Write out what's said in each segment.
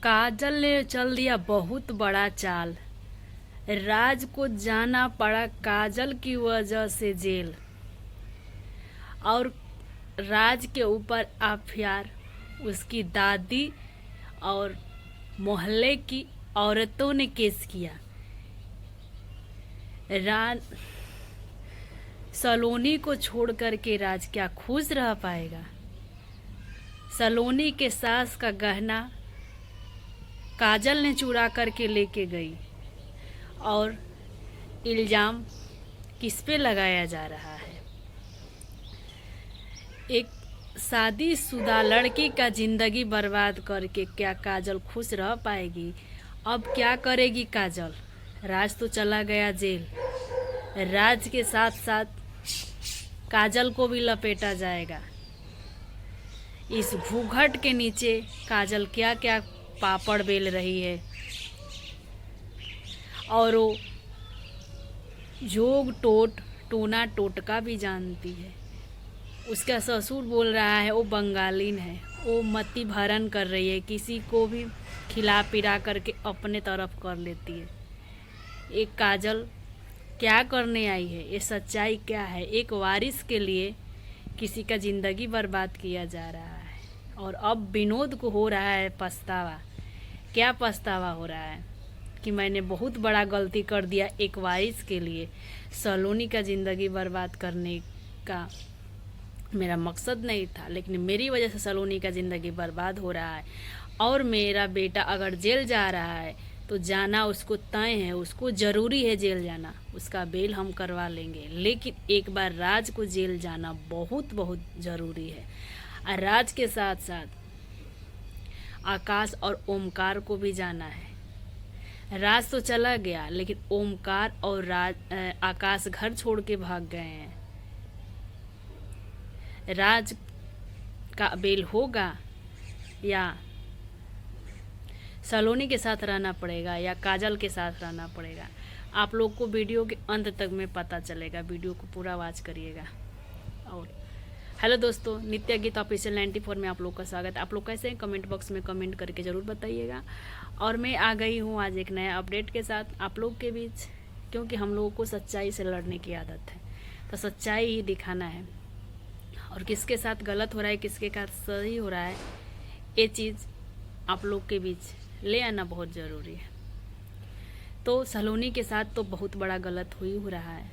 काजल ने चल दिया बहुत बड़ा चाल। राज को जाना पड़ा काजल की वजह से जेल। और राज के ऊपर एफआईआर उसकी दादी और मोहल्ले की औरतों ने केस किया। राज सलोनी को छोड़ करके राज क्या खुश रह पाएगा? सलोनी के सास का गहना काजल ने चुरा करके लेके गई और इल्ज़ाम किस पे लगाया जा रहा है? एक शादीशुदा लड़की का ज़िंदगी बर्बाद करके क्या काजल खुश रह पाएगी? अब क्या करेगी काजल? राज तो चला गया जेल। राज के साथ साथ काजल को भी लपेटा जाएगा। इस घूंघट के नीचे काजल क्या क्या पापड़ बेल रही है। और वो जोग टोट टोना टोटका भी जानती है। उसका ससुर बोल रहा है वो बंगालीन है, वो मति भरन कर रही है, किसी को भी खिला पिला करके अपने तरफ कर लेती है। एक काजल क्या करने आई है? ये सच्चाई क्या है? एक वारिस के लिए किसी का ज़िंदगी बर्बाद किया जा रहा है और अब विनोद को हो रहा है पछतावा। क्या पछतावा हो रहा है कि मैंने बहुत बड़ा गलती कर दिया एक वारिस के लिए। सलोनी का ज़िंदगी बर्बाद करने का मेरा मकसद नहीं था, लेकिन मेरी वजह से सलोनी का ज़िंदगी बर्बाद हो रहा है। और मेरा बेटा अगर जेल जा रहा है तो जाना उसको तय है, उसको ज़रूरी है जेल जाना, उसका बेल हम करवा लेंगे। लेकिन एक बार राज को जेल जाना बहुत बहुत ज़रूरी है। और राज के साथ साथ आकाश और ओमकार को भी जाना है। राज तो चला गया लेकिन ओमकार और आकाश घर छोड़ के भाग गए हैं। राज का बेल होगा या सलोनी के साथ रहना पड़ेगा या काजल के साथ रहना पड़ेगा? आप लोग को वीडियो के अंत तक में पता चलेगा। वीडियो को पूरा वॉच करिएगा। और हेलो दोस्तों, नित्य गीत ऑफिशियल 94 में आप लोग का स्वागत है। आप लोग कैसे हैं कमेंट बॉक्स में कमेंट करके ज़रूर बताइएगा। और मैं आ गई हूँ आज एक नया अपडेट के साथ आप लोग के बीच, क्योंकि हम लोगों को सच्चाई से लड़ने की आदत है, तो सच्चाई ही दिखाना है। और किसके साथ गलत हो रहा है, किसके साथ सही हो रहा है, ये चीज़ आप लोग के बीच ले आना बहुत ज़रूरी है। तो सलोनी के साथ तो बहुत बड़ा गलत हो रहा है।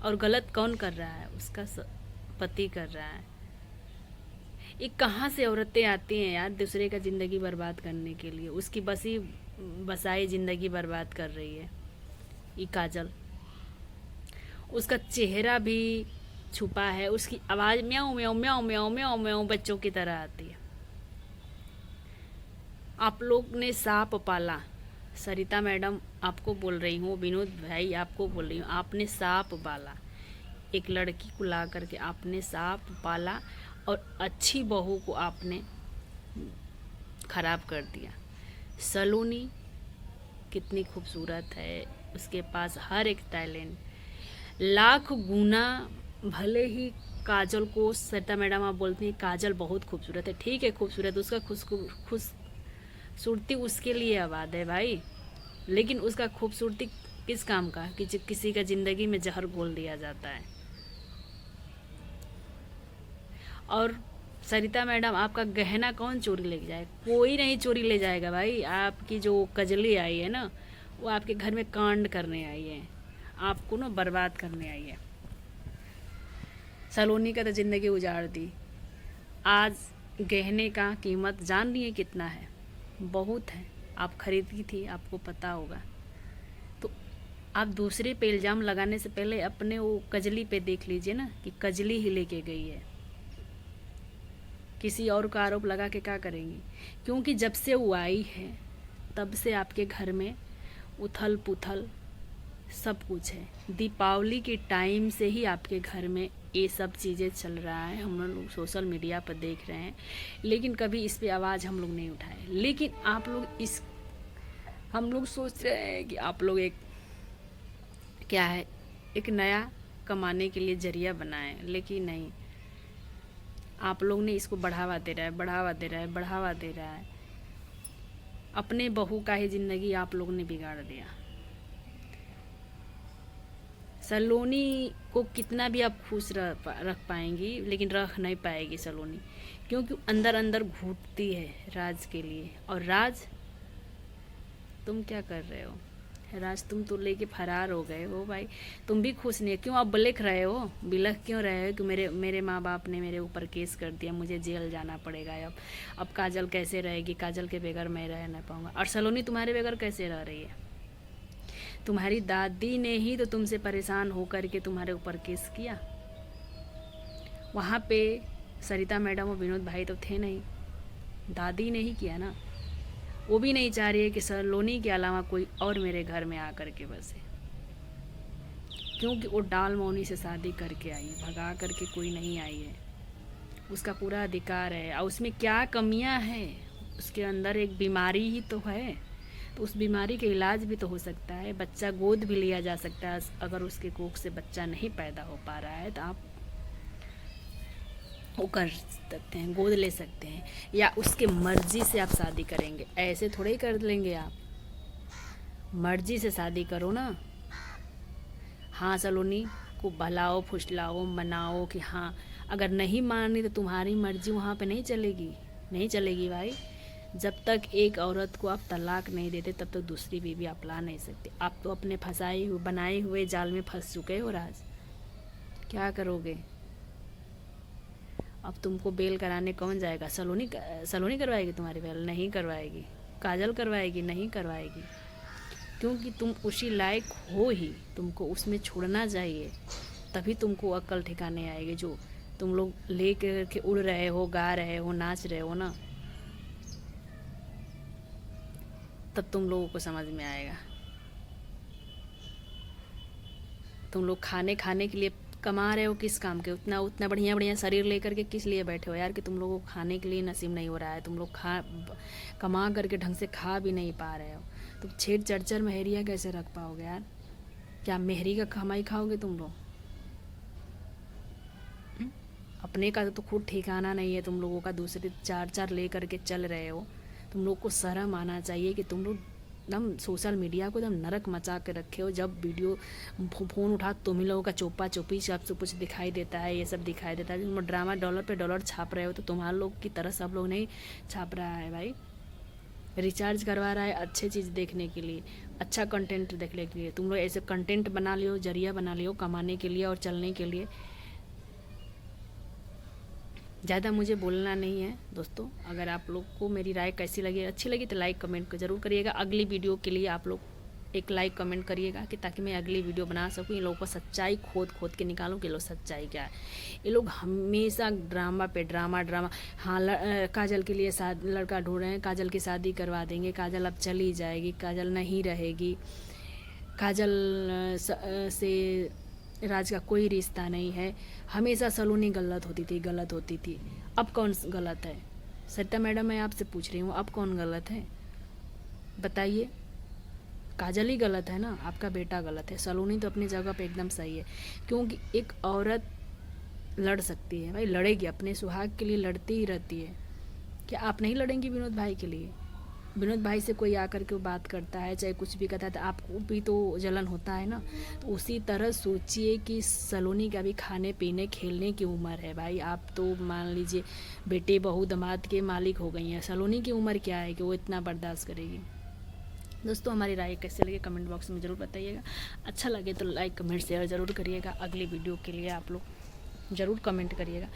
और गलत कौन कर रहा है? उसका पति कर रहा है। ये कहाँ से औरतें आती हैं यार दूसरे का ज़िंदगी बर्बाद करने के लिए? उसकी बसी बसाई ज़िंदगी बर्बाद कर रही है ये काजल। उसका चेहरा भी छुपा है, उसकी आवाज़ म्याऊं म्याऊं म्याऊं म्याऊं म्याऊं म्याऊं बच्चों की तरह आती है। आप लोग ने सांप पाला। सरिता मैडम आपको बोल रही हूँ, विनोद भाई आपको बोल रही हूँ, आपने सांप पाला। एक लड़की को ला करके आपने सांप पाला और अच्छी बहू को आपने खराब कर दिया। सलोनी कितनी खूबसूरत है, उसके पास हर एक टैलेंट लाख गुना। भले ही काजल को सरिता मैडम आप बोलती हैं काजल बहुत खूबसूरत है, ठीक है खूबसूरत, उसका खूबसूरती उसके लिए आबाद है भाई, लेकिन उसका खूबसूरती किस काम का कि किसी का ज़िंदगी में जहर घोल दिया जाता है। और सरिता मैडम आपका गहना कौन चोरी ले जाए? कोई नहीं चोरी ले जाएगा भाई। आपकी जो कजली आई है ना, वो आपके घर में कांड करने आई है, आपको ना बर्बाद करने आई है। सलोनी का तो ज़िंदगी उजाड़ दी। आज गहने का कीमत जान रही है कितना है? बहुत है। आप खरीदी थी, आपको पता होगा। तो आप दूसरे पे इल्ज़ाम लगाने से पहले अपने वो कजली पे देख लीजिए ना कि कजली ही लेके गई है। किसी और का आरोप लगा के क्या करेंगी? क्योंकि जब से वो आई है तब से आपके घर में उथल पुथल सब कुछ है। दीपावली के टाइम से ही आपके घर में ये सब चीज़ें चल रहा है, हम लोग सोशल मीडिया पर देख रहे हैं, लेकिन कभी इस पे आवाज़ हम लोग नहीं उठाए। लेकिन आप लोग हम लोग सोच रहे हैं कि आप लोग एक क्या है, एक नया कमाने के लिए जरिया बनाएं, लेकिन नहीं, आप लोग ने इसको बढ़ावा दे रहा है, बढ़ावा दे रहा है, बढ़ावा दे रहा है। अपने बहू का ही ज़िंदगी आप लोगों ने बिगाड़ दिया। सलोनी को कितना भी आप खुश रख पाएंगी, लेकिन रख नहीं पाएगी सलोनी, क्योंकि अंदर अंदर घुटती है राज के लिए। और राज, तुम क्या कर रहे हो राज? तुम तो लेके फरार हो गए हो भाई। तुम भी खुश नहीं है, क्यों आप बिलख रहे हो? बिलख क्यों रहे हो कि मेरे माँ बाप ने मेरे ऊपर केस कर दिया, मुझे जेल जाना पड़ेगा। अब काजल कैसे रहेगी? काजल के बगैर मैं रह नहीं पाऊँगा। और सलोनी तुम्हारे बगैर कैसे रह रही है? तुम्हारी दादी ने ही तो तुमसे परेशान होकर के तुम्हारे ऊपर केस किया। वहाँ पे सरिता मैडम और विनोद भाई तो थे नहीं, दादी ने ही किया ना। वो भी नहीं चाह रही है कि सलोनी के अलावा कोई और मेरे घर में आकर के बसे, क्योंकि वो डाल मौनी से शादी करके आई है, भगा करके कोई नहीं आई है। उसका पूरा अधिकार है। और उसमें क्या कमियां हैं? उसके अंदर एक बीमारी ही तो है, तो उस बीमारी के इलाज भी तो हो सकता है। बच्चा गोद भी लिया जा सकता है। अगर उसके कोख से बच्चा नहीं पैदा हो पा रहा है तो आप वो कर सकते हैं, गोद ले सकते हैं, या उसके मर्जी से आप शादी करेंगे। ऐसे थोड़े ही कर लेंगे आप, मर्जी से शादी करो ना। हाँ, सलोनी को बहलाओ फुसलाओ, मनाओ कि हाँ, अगर नहीं मानी तो तुम्हारी मर्जी वहाँ पे नहीं चलेगी, नहीं चलेगी भाई। जब तक एक औरत को आप तलाक नहीं देते तब तक दूसरी बीवी आप ला नहीं सकते। आप तो अपने फंसाए हुए बनाए हुए जाल में फंस चुके हो राज। क्या करोगे? अब तुमको बेल कराने कौन जाएगा? सलोनी करवाएगी तुम्हारी बेल? नहीं करवाएगी। काजल करवाएगी? नहीं करवाएगी, क्योंकि तुम उसी लायक हो ही। तुमको उसमें छोड़ना चाहिए, तभी तुमको अक्ल ठिकाने आएगी। जो तुम लोग ले के उड़ रहे हो, गा रहे हो, नाच रहे हो ना, तब तुम लोगों को समझ में आएगा। तुम लोग खाने के लिए कमा रहे हो, किस काम के? उतना बढ़िया शरीर लेकर के किस लिए बैठे हो यार, कि तुम लोगों को खाने के लिए नसीब नहीं हो रहा है। तुम लोग कमा करके ढंग से खा भी नहीं पा रहे हो। तुम छेड़ चढ़ मेहरिया कैसे रख पाओगे यार? क्या मेहरी का कमाई खाओगे तुम लोग? अपने का तो खुद ठिकाना नहीं है तुम लोगों का, दूसरे चार ले करके चल रहे हो। तुम लोग को शर्म आना चाहिए कि तुम लोग एकदम सोशल मीडिया को एकदम नरक मचा के रखे हो। जब वीडियो फ़ोन उठा तुम ही लोगों का चोपा चोपी सब कुछ दिखाई देता है, ये सब दिखाई देता है। तुम ड्रामा डॉलर पे डॉलर छाप रहे हो, तो तुम्हारे लोग की तरह सब लोग नहीं छाप रहा है भाई। रिचार्ज करवा रहा है अच्छी चीज़ देखने के लिए, अच्छा कंटेंट देखने के लिए। तुम लोग ऐसे कंटेंट बना लियो, जरिया बना लियो कमाने के लिए और चलने के लिए। ज़्यादा मुझे बोलना नहीं है दोस्तों। अगर आप लोग को मेरी राय कैसी लगी, अच्छी लगी तो लाइक कमेंट ज़रूर करिएगा। अगली वीडियो के लिए आप लोग एक लाइक कमेंट करिएगा, कि ताकि मैं अगली वीडियो बना सकूँ। इन लोगों को सच्चाई खोद के निकालूँ कि लोग सच्चाई क्या है। ये लोग हमेशा ड्रामा पे ड्रामा। हाँ, काजल के लिए लड़का ढूंढ रहे हैं, काजल की शादी करवा देंगे, काजल अब चली जाएगी, काजल नहीं रहेगी, काजल से राज का कोई रिश्ता नहीं है। हमेशा सलोनी गलत होती थी। अब कौन गलत है? सरिता मैडम, मैं आपसे पूछ रही हूँ, अब कौन गलत है बताइए? काजल ही गलत है ना, आपका बेटा गलत है। सलोनी तो अपनी जगह पे एकदम सही है, क्योंकि एक औरत लड़ सकती है भाई, लड़ेगी, अपने सुहाग के लिए लड़ती ही रहती है। क्या आप नहीं लड़ेंगी विनोद भाई के लिए? विनोद भाई से कोई आकर के बात करता है, चाहे कुछ भी कहता है, तो आपको भी तो जलन होता है ना। तो उसी तरह सोचिए कि सलोनी का भी खाने पीने खेलने की उम्र है भाई। आप तो मान लीजिए बेटे बहू दामाद के मालिक हो गई हैं, सलोनी की उम्र क्या है कि वो इतना बर्दाश्त करेगी? दोस्तों, हमारी राय कैसे लगे कमेंट बॉक्स में ज़रूर बताइएगा। अच्छा लगे तो लाइक कमेंट शेयर ज़रूर करिएगा। अगली वीडियो के लिए आप लोग ज़रूर कमेंट करिएगा।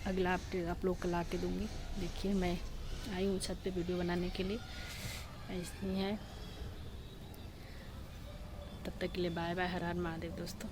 अगला आप लोग को ला के दूँगी। देखिए, मैं आई हूँ छत पे वीडियो बनाने के लिए, ऐसी है। तब तक के लिए बाय बाय, हर हर महादेव दोस्तों।